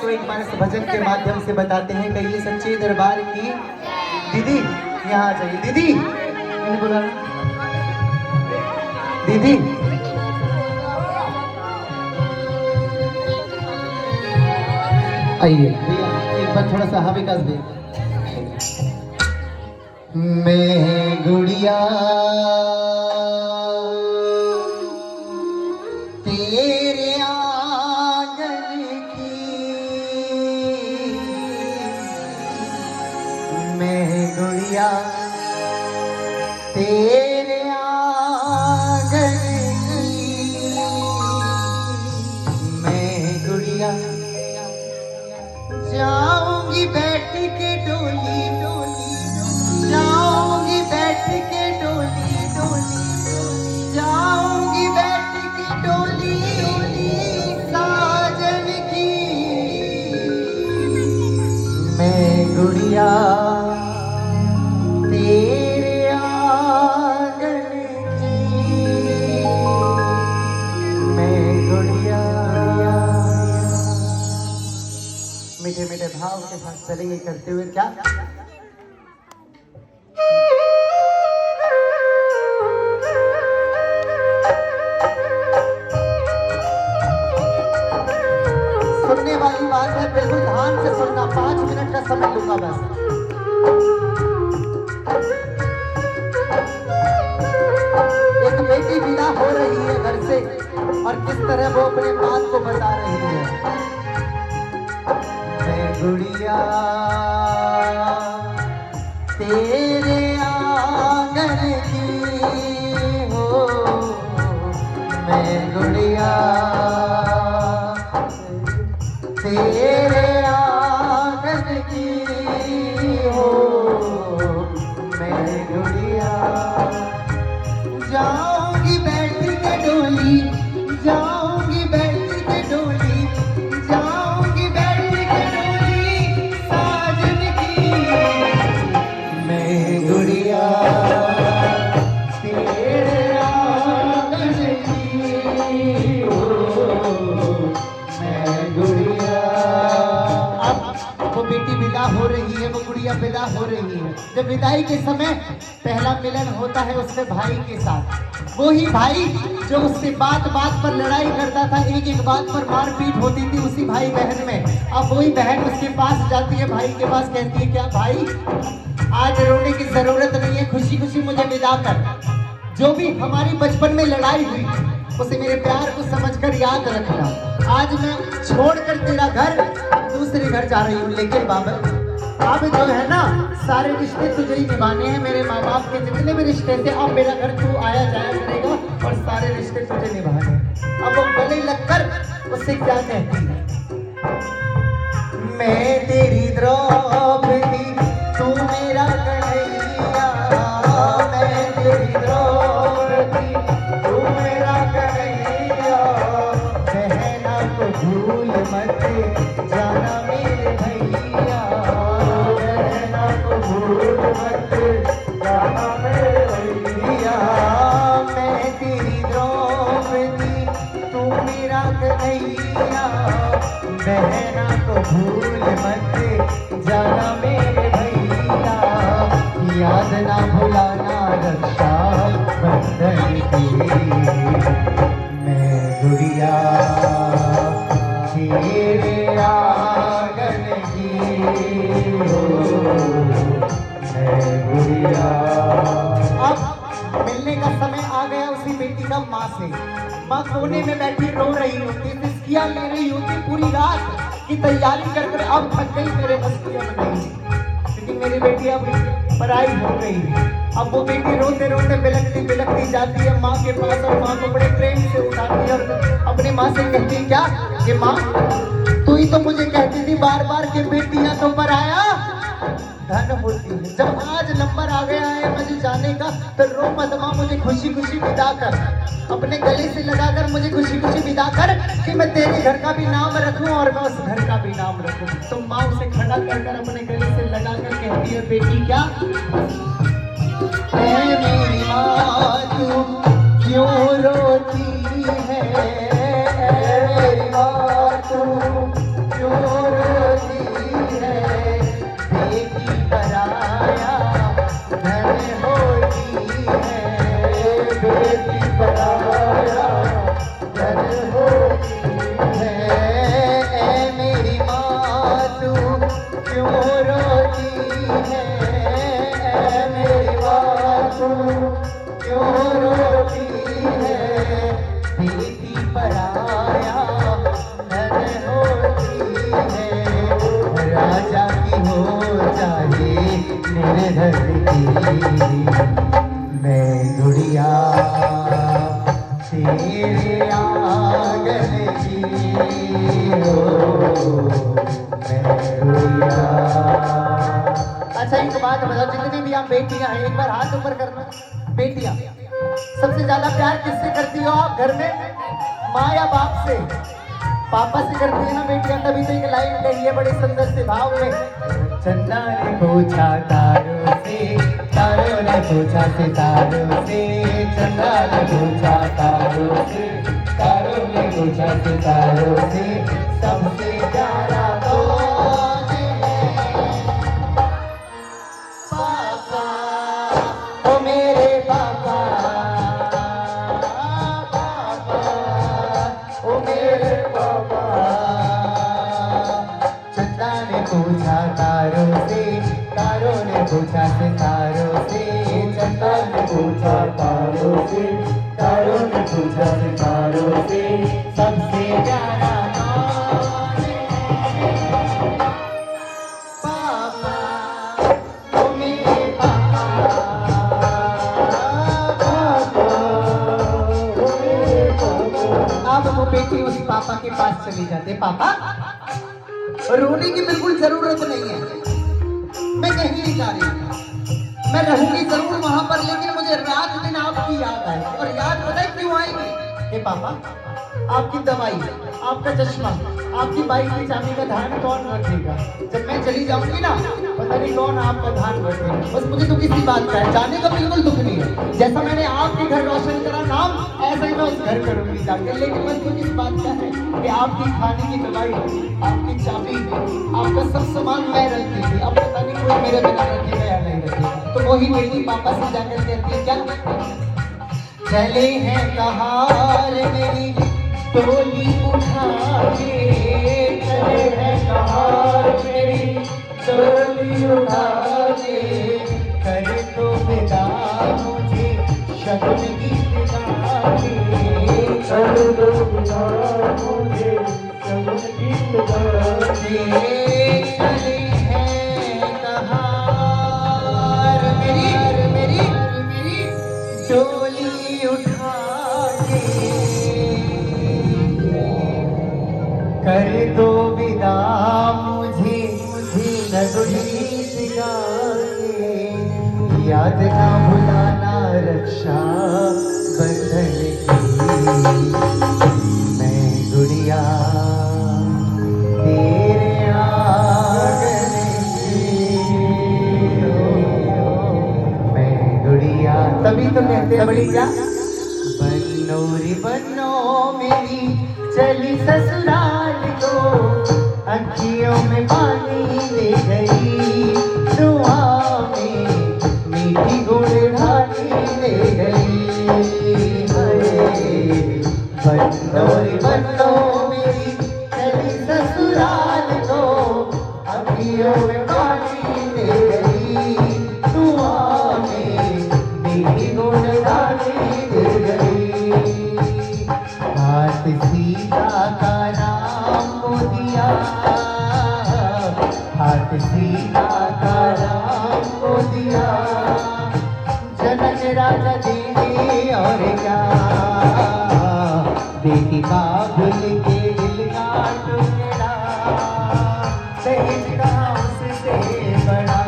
को एक मानस भजन के माध्यम से बताते हैं। कहिए सच्चे दरबार की दीदी यहाँ आ जाइए। दीदी इन्हें बुलाना। दीदी आइए एक बार थोड़ा सा हवा का दे। मैं गुड़िया तेरे आंगन की, मैं गुड़िया तेरे आंगन की, मैं गुड़िया जाऊंगी बैठ के डोली डोली, जाऊंगी बैठ के डोली डोली, जाऊंगी बैठ के डोली डोली साजन की, मैं गुड़िया तेरे आंगन की, मैं गुड़िया। मीठे मीठे भाव के साथ चलेंगे करते हुए क्या सुनने वाली बात है, बिल्कुल ध्यान से सुनना। 5 मिनट का समय लूंगा बस। एक बेटी विदा हो रही है घर से और किस तरह वो अपने बात को बता रही है। मैं गुड़िया तेरे आंगन की हो, मैं गुड़िया तेरे आंगन की हो, मैं गुड़िया जाऊंगी बैठ के डोली, जाऊंगी बैठ के डोली, जाऊंगी बैठ के डोली साजन की, मैं गुड़िया तेरे आंगन की हो, मैं गुड़िया। अब वो बेटी विदा हो रही है, वो गुड़िया विदा हो रही है। जब विदाई के समय पहला मिलन होता है उसके भाई के साथ। वो ही भाई जो उससे बात बात पर लड़ाई करता था, एक एक बात पर मारपीट होती थी उसी भाई बहन में। अब वही बहन उसके पास जाती है, भाई के पास कहती है क्या भाई आज रोने की जरूरत नहीं है, खुशी खुशी मुझे विदा कर। जो भी हमारी बचपन में लड़ाई हुई उसे मेरे प्यार को समझकर याद रखना। आज मैं छोड़कर तेरा घर दूसरे घर जा रही हूँ, लेकिन बाबा अब जो है ना सारे रिश्ते तुझे ही निभाने हैं। मेरे माँ बाप के जितने भी रिश्ते थे अब मेरा घर तू आया जाया करेगा और सारे रिश्ते तुझे निभाने हैं। अब वो गले लगकर उससे क्या कहती है, मैं तेरी द्रौपदी तू मेरा कन्हैया, मैं तेरी द्रौपदी तू मेरा कन्हैया, बहना को भूल मत जाना मेरे भैया, बहना को भूल मत जाना मेरे भैया, मैं तेरी द्रौपदी तू मेरा कन्हैया, बहना को भूल मत जाना मेरे भैया, याद ना भुलाना रक्षा बंधन की, मैं गुड़िया तेरे आंगन की हो, मैं गुड़िया। अब मिलने का समय आ गया उसी बेटी का माँ से। माँ कोने में बैठी रो रही होती, सिसकियाँ ले रही होती, पूरी रात की तैयारी कर कर अब थक गई, मेरे बस की अब नहीं, क्योंकि मेरी बेटी अब पढ़ाई हो गई है। अब वो बेटी रोते रोते बिलखती बिलखती जाती है माँ के पास और माँ को बड़े प्रेम से उठाती है और अपनी माँ से कहती है क्या कि माँ तू ही तो मुझे कहती थी बार बार कि बेटियां तो पराया धन होती है। जब आज नंबर आ गया है मुझे जाने का तो रो मत माँ, मुझे खुशी खुशी विदा कर, अपने गले से लगाकर मुझे खुशी खुशी विदा कर कि मैं तेरे घर का भी नाम रखूं और मैं उस घर का भी नाम रखूं। तो माँ उसे खड़ा कर कर अपने गले से लगाकर कहती है बेटी क्या है मेरी माँ तू क्यों रोती है, मेरी माँ तू क्यों अच्छा एक बात बताओ, जितनी भी आप बेटियां हैं एक बार हाथ ऊपर करना। बेटियां सबसे ज्यादा प्यार किससे करती हो आप घर में, माँ या बाप से? पापा से करती है ना बेटियां, तभी तो एक लाइन कही है बड़े सुंदर से भाव में। चंदा ने पूछा तारों से, तारों ने पूछा सितारों से, चंदा ने पूछा तारों से, तारों ने पूछा सितारों से, सबसे प्यारा कौन है? पापा, ओ मेरे पापा, पापा, ओ मेरे पापा। चंदा ने पूछा तारों से, तारों ने पूछा सितारों से, चंदा ने पूछा तारों से, तारों ने पूछा सितारों से, सबसे प्यारा कौन है? पापा, ओ मेरे पापा, पापा, ओ मेरे पापा। अब वो बेटी उस पापा के पास चली जाती, पापा रोने की बिल्कुल जरूरत नहीं है, मैं कहीं नहीं जा रही, मैं रहूंगी जरूर वहां पर, लेकिन मुझे रात दिन आपकी याद आए। और याद पता है क्यों आएगी? हे पापा, आपकी दवाई, आपका चश्मा, आपकी बाइक की चाबी का ध्यान कौन रखेगा? जब मैं चली जाऊंगी ना, पता नहीं कौन आपका ध्यान रखेगा। बस मुझे तो किसी बात का है, जाने का बिल्कुल दुख नहीं है। जैसा मैंने आपके घर रोशन करा नाम, ऐसा ही मैं उस घर करूंगी जाकर। लेकिन बस मुझे इस बात का है कि आपकी खाने की दवाई, आपकी चाबी, आपका सब सामान मैं रखती थी, अब पता नहीं कोई मेरे बिना रखेगा या नहीं रखेगा। तो वही बेटी पापा से जाकर कहती है, क्या चले हैं कहार मेरी टोली उठा के, चले हैं कहार मेरी टोली उठा के, करे तो विदा मुझे शगुन गीत गा के, करे तो विदा मुझे शगुन गीत गा के। चले हैं कहार मेरी टोली उठा के, कर दो विदा मुझे गीत गा के। याद ना भुलाना रक्षा बंधन की, मैं गुड़िया तेरे आंगन की, मैं गुड़िया। तभी तो कहते हैं बड़ी क्या, बन्नो रे बन्नो मेरी चली ससुराल को, अखियों में पानी ले गई, दुआ में मीठी गुड़धानी ले गई। बन्नो रे बन्नो मेरी चली ससुराल को, अखियों में पानी ले गई, दुआ में मीठी गुड़धानी ले गई। हाथ सीता का राम को दिया, हाथ सीता का राम को दिया, जनक राजा देने और क्या, बेटी का भूल के दिल का टुकड़ा, दहेज का उससे बड़ा,